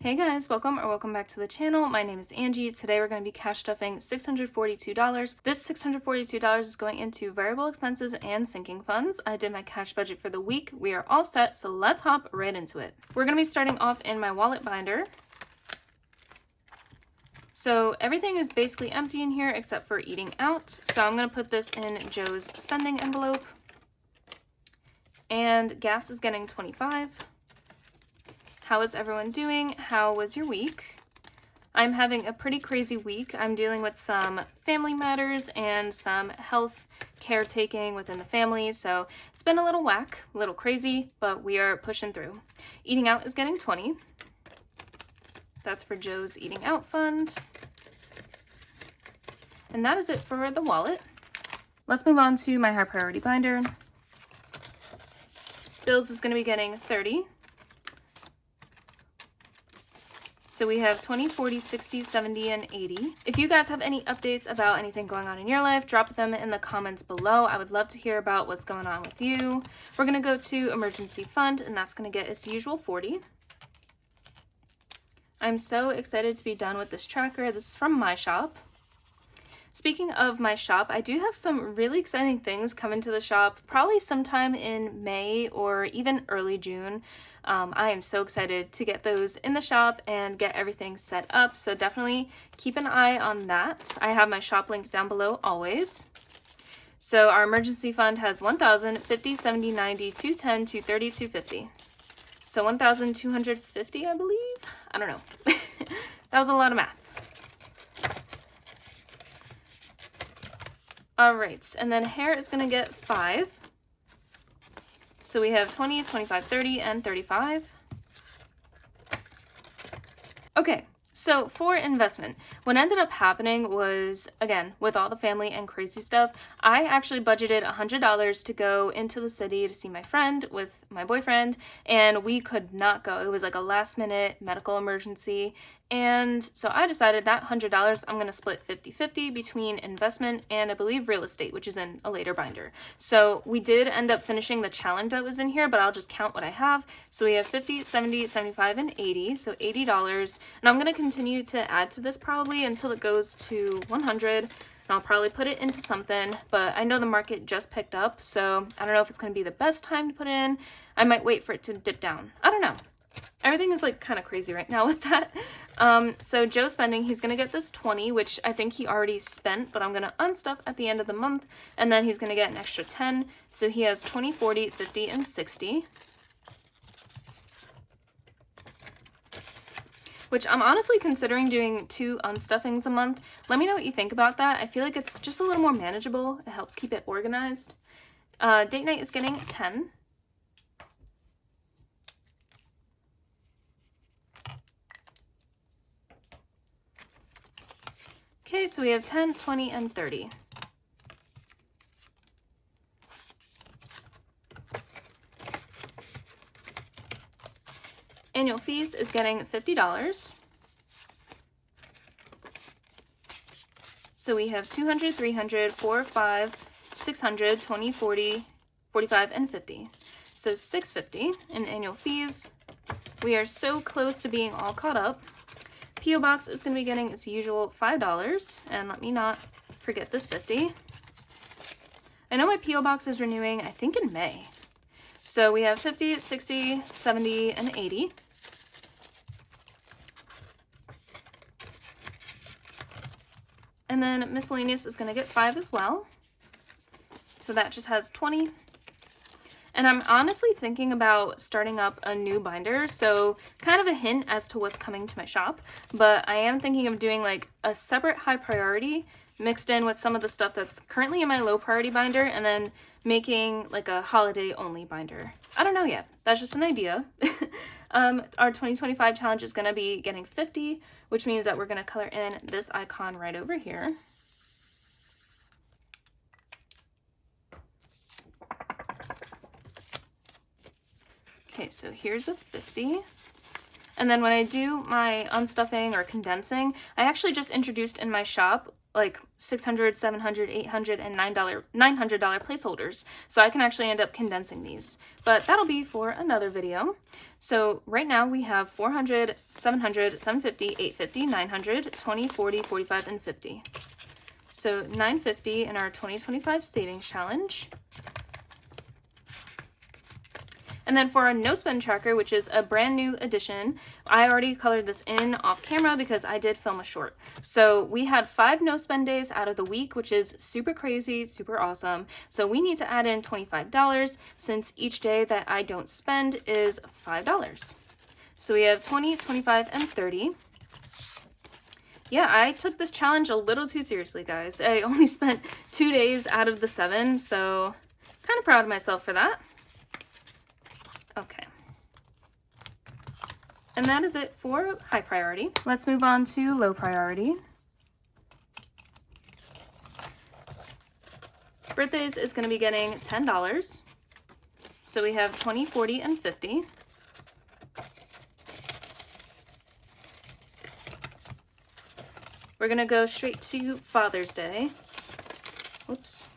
Hey guys, welcome back to the channel. My name is Angie. Today we're going to be cash stuffing $642. This $642 is going into variable expenses and sinking funds. I did my cash budget for the week. We are all set, so let's hop right into it. We're going to be starting off in my wallet binder. So everything is basically empty in here except for eating out. So I'm going to put this in Joe's spending envelope. And gas is getting $25. How is everyone doing? How was your week? I'm having a pretty crazy week. I'm dealing with some family matters and some health caretaking within the family, so it's been a little whack, a little crazy, but we are pushing through. Eating out is getting $20. That's for Joe's eating out fund. And that is it for the wallet. Let's move on to my high priority binder. Bills is going to be getting $30. So we have 20, 40, 60, 70, and 80. If you guys have any updates about anything going on in your life, drop them in the comments below. I would love to hear about what's going on with you. We're going to go to emergency fund, and that's going to get its usual 40. I'm so excited to be done with this tracker. This is from my shop. Speaking of my shop, I do have some really exciting things coming to the shop, probably sometime in May or even early June. I am so excited to get those in the shop and get everything set up, so definitely keep an eye on that. I have my shop link down below always. So our emergency fund has 1,000, 50, 70, 90, 210, 230, 250. So 1,250, I believe? I don't know. That was a lot of math. All right, and then hair is going to get 5. So we have 20, 25, 30, and 35. Okay, so for investment, what ended up happening was, again, with all the family and crazy stuff, I actually budgeted $100 to go into the city to see my friend with my boyfriend, and we could not go. It was like a last minute medical emergency. And so I decided that $100 I'm going to split 50-50 between investment and I believe real estate, which is in a later binder. So we did end up finishing the challenge that was in here, but I'll just count what I have. So we have 50, 70, 75, and 80. So $80. And I'm going to continue to add to this probably until it goes to 100. And I'll probably put it into something, but I know the market just picked up. So I don't know if it's going to be the best time to put it in. I might wait for it to dip down. I don't know. Everything is like kind of crazy right now with that. So Joe spending, he's going to get this 20, which I think he already spent, but I'm going to unstuff at the end of the month, and then he's going to get an extra 10. So he has 20, 40, 50, and 60. Which I'm honestly considering doing 2 unstuffings a month. Let me know what you think about that. I feel like it's just a little more manageable. It helps keep it organized. Date night is getting 10. Okay, so we have 10, 20, and 30. Annual fees is getting $50. So we have 200, 300, 4, 5, 600, 20, 40, 45, and 50. So $650 in annual fees. We are so close to being all caught up. P.O. Box is going to be getting its usual $5, and let me not forget this 50. I know my P.O. Box is renewing, I think in May. So we have 50, 60, 70, and 80. And then miscellaneous is going to get 5 as well. So that just has 20. And I'm honestly thinking about starting up a new binder, so kind of a hint as to what's coming to my shop, but I am thinking of doing like a separate high priority mixed in with some of the stuff that's currently in my low priority binder and then making like a holiday only binder. I don't know yet. That's just an idea. Our 2025 challenge is going to be getting 50, which means that we're going to color in this icon right over here. Okay, so here's a 50. And then when I do my unstuffing or condensing, I actually just introduced in my shop like $600, $700, $800, and $900 placeholders. So I can actually end up condensing these, but that'll be for another video. So right now we have 400, 700, 750, 850, 900, 20, 40, 45, and 50. So $950 in our 2025 savings challenge. And then for our no spend tracker, which is a brand new addition, I already colored this in off camera because I did film a short. So we had 5 no spend days out of the week, which is super crazy, super awesome. So we need to add in $25 since each day that I don't spend is $5. So we have 20, 25, and 30. Yeah, I took this challenge a little too seriously, guys. I only spent 2 days out of the 7, so kind of proud of myself for that. Okay. And that is it for high priority. Let's move on to low priority. Birthdays is going to be getting $10. So we have 20, 40, and 50. We're going to go straight to Father's Day. Whoops.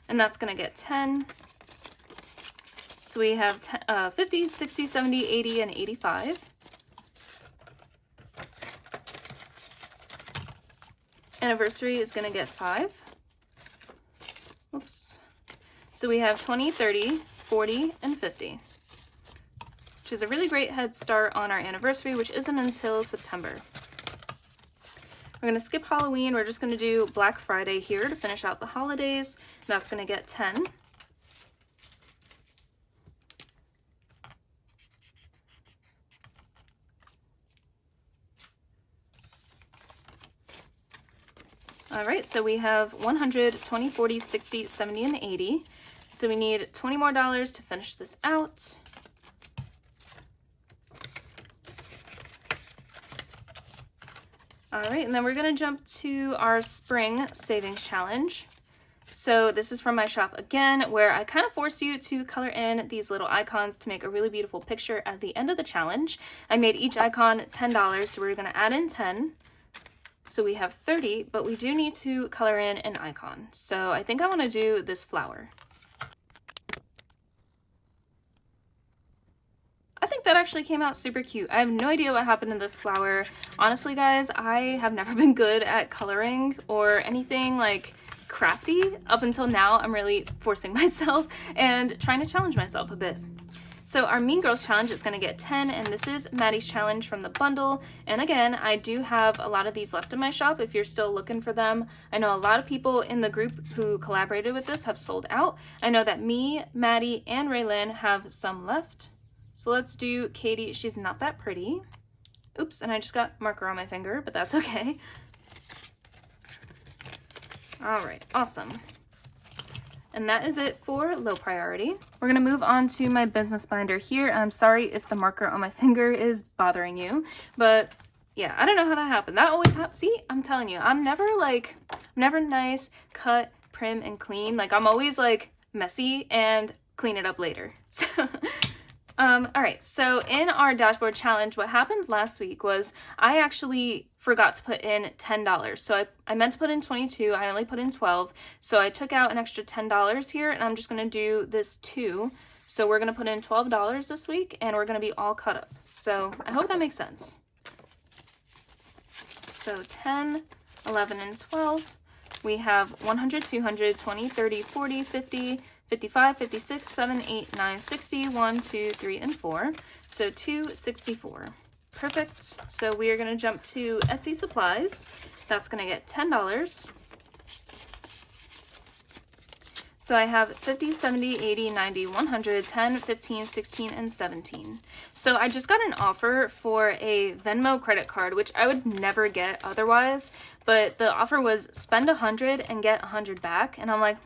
And that's going to get 10. So we have 50, 60, 70, 80, and 85. Anniversary is going to get 5. Oops. So we have 20, 30, 40, and 50, which is a really great head start on our anniversary, which isn't until September. We're going to skip Halloween. We're just going to do Black Friday here to finish out the holidays. That's going to get 10. All right, so we have 100, 20, 40, 60, 70, and 80. So we need $20 more to finish this out. All right, and then we're gonna jump to our spring savings challenge. So this is from my shop again, where I kind of force you to color in these little icons to make a really beautiful picture at the end of the challenge. I made each icon $10, so we're gonna add in 10. So we have 30, but we do need to color in an icon. So I think I want to do this flower. I think that actually came out super cute. I have no idea what happened to this flower. Honestly, guys, I have never been good at coloring or anything like crafty. Up until now, I'm really forcing myself and trying to challenge myself a bit. So our Mean Girls challenge is going to get 10, and this is Maddie's challenge from the bundle. And again, I do have a lot of these left in my shop if you're still looking for them. I know a lot of people in the group who collaborated with this have sold out. I know that me, Maddie, and Raylyn have some left. So let's do Katie. She's not that pretty. Oops, and I just got marker on my finger, but that's okay. All right, awesome. And that is it for low priority. We're gonna move on to my business binder here. I'm sorry if the marker on my finger is bothering you, but yeah, I don't know how that happened. That always happens. See, I'm telling you, I'm never nice, cut, prim, and clean. Like I'm always like messy and clean it up later. So all right, so in our dashboard challenge, what happened last week was I actually forgot to put in $10. So I meant to put in 22, I only put in 12. So I took out an extra $10 here, and I'm just gonna do this too. So we're gonna put in $12 this week, and we're gonna be all caught up. So I hope that makes sense. So 10, 11, and 12. We have 100, 200, 20, 30, 40, 50, 55, 56, 7, 8, 9, 60, 1, 2, 3, and 4. So 264. Perfect. So we are going to jump to Etsy supplies. That's going to get $10. So I have 50, 70, 80, 90, 100, 10, 15, 16, and 17. So I just got an offer for a Venmo credit card, which I would never get otherwise. But the offer was spend 100 and get 100 back. And I'm like,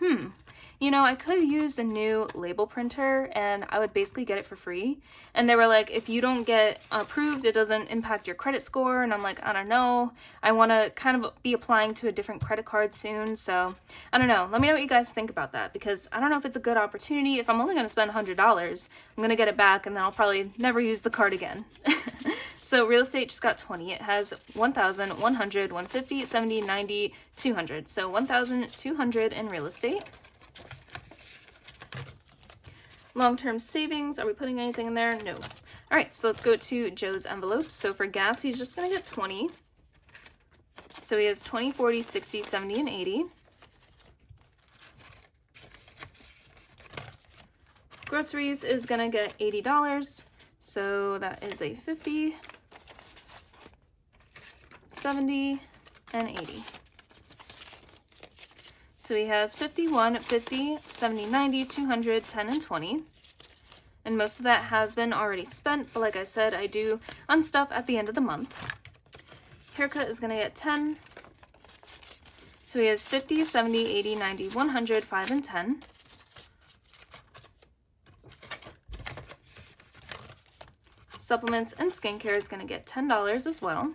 you know, I could have used a new label printer and I would basically get it for free. And they were like, if you don't get approved, it doesn't impact your credit score. And I'm like, I don't know. I want to kind of be applying to a different credit card soon. So I don't know. Let me know what you guys think about that, because I don't know if it's a good opportunity. If I'm only going to spend $100, I'm going to get it back and then I'll probably never use the card again. So real estate just got 20. It has 1,000, 100, 150, 70, 90, 200. So 1,200 in real estate. Long-term savings, are we putting anything in there? No. All right, so let's go to Joe's envelopes. So for gas, he's just gonna get 20. So he has 20, 40, 60, 70, and 80. Groceries is gonna get $80. So that is a 50, 70, and 80. So he has 51, 50, 70, 90, 200, 10, and 20. And most of that has been already spent, but like I said, I do unstuff at the end of the month. Haircut is going to get 10. So he has 50, 70, 80, 90, 100, 5, and 10. Supplements and skincare is going to get $10 as well.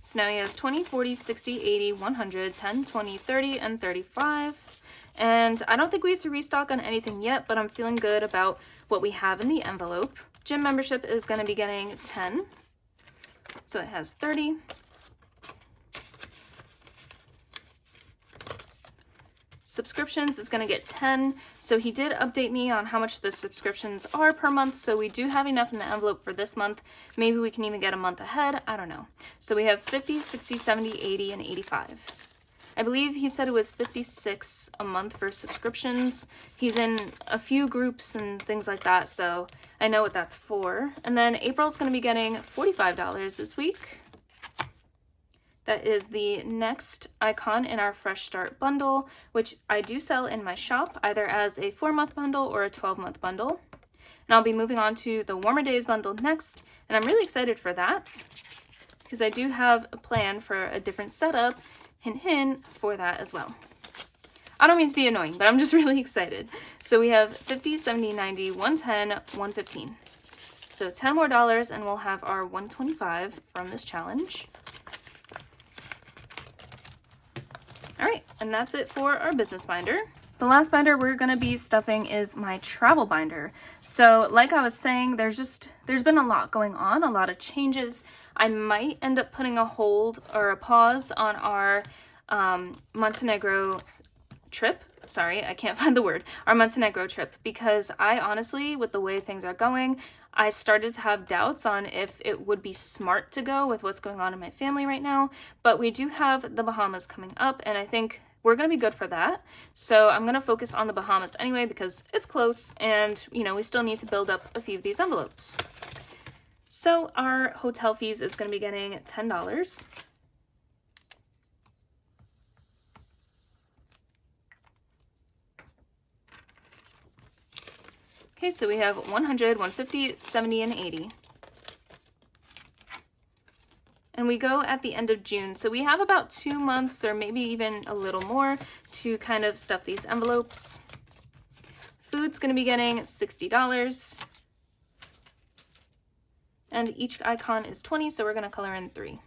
So now he has 20, 40, 60, 80, 100, 10, 20, 30, and 35. And I don't think we have to restock on anything yet, but I'm feeling good about what we have in the envelope. Gym membership is going to be getting 10. So it has 30. Subscriptions is going to get 10. So he did update me on how much the subscriptions are per month. So we do have enough in the envelope for this month. Maybe we can even get a month ahead. I don't know. So we have 50, 60, 70, 80, and 85. I believe he said it was $56 a month for subscriptions. He's in a few groups and things like that, so I know what that's for. And then April's going to be getting $45 this week. That is the next icon in our Fresh Start bundle, which I do sell in my shop, either as a 4-month bundle or a 12-month bundle. And I'll be moving on to the Warmer Days bundle next, and I'm really excited for that because I do have a plan for a different setup, hint, hint, for that as well. I don't mean to be annoying, but I'm just really excited. So we have 50, 70, 90, 110, 115. So $10 more and we'll have our 125 from this challenge. All right, and that's it for our business binder. The last binder we're going to be stuffing is my travel binder. So like I was saying, there's been a lot going on, a lot of changes. I might end up putting a hold or a pause on our Montenegro trip. Sorry, I can't find the word. Our Montenegro trip, because I honestly, with the way things are going, I started to have doubts on if it would be smart to go with what's going on in my family right now. But we do have the Bahamas coming up, and I think we're going to be good for that. So I'm going to focus on the Bahamas anyway because it's close and, you know, we still need to build up a few of these envelopes. So our hotel fees is going to be getting $10. Okay, so we have 100, 150, 70, and 80. And we go at the end of June. So we have about 2 months or maybe even a little more to kind of stuff these envelopes. Food's going to be getting $60. And each icon is 20, so we're going to color in 3.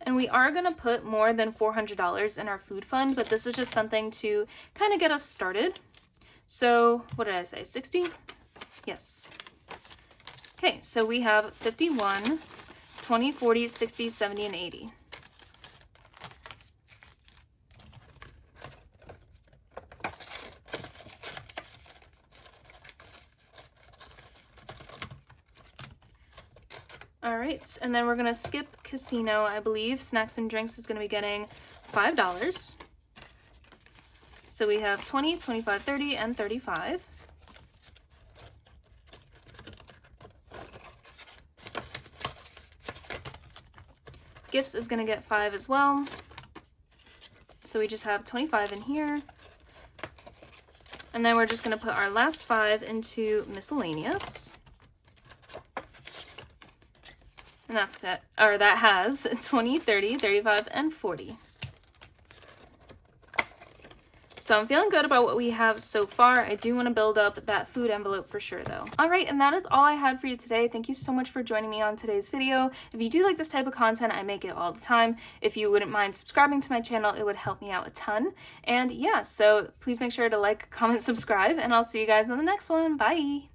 And we are going to put more than $400 in our food fund, but this is just something to kind of get us started. So what did I say, 60? Yes. Okay, so we have 51, 20, 40, 60, 70, and 80. All right, and then we're gonna skip casino, I believe. Snacks and drinks is gonna be getting $5. So we have 20, 25, 30, and 35. Gifts is gonna get 5 as well. So we just have 25 in here. And then we're just gonna put our last 5 into miscellaneous. And that has 20, 30, 35, and 40. So I'm feeling good about what we have so far. I do want to build up that food envelope for sure though. All right, and that is all I had for you today. Thank you so much for joining me on today's video. If you do like this type of content, I make it all the time. If you wouldn't mind subscribing to my channel, it would help me out a ton. And yeah, so please make sure to like, comment, subscribe, and I'll see you guys in the next one. Bye!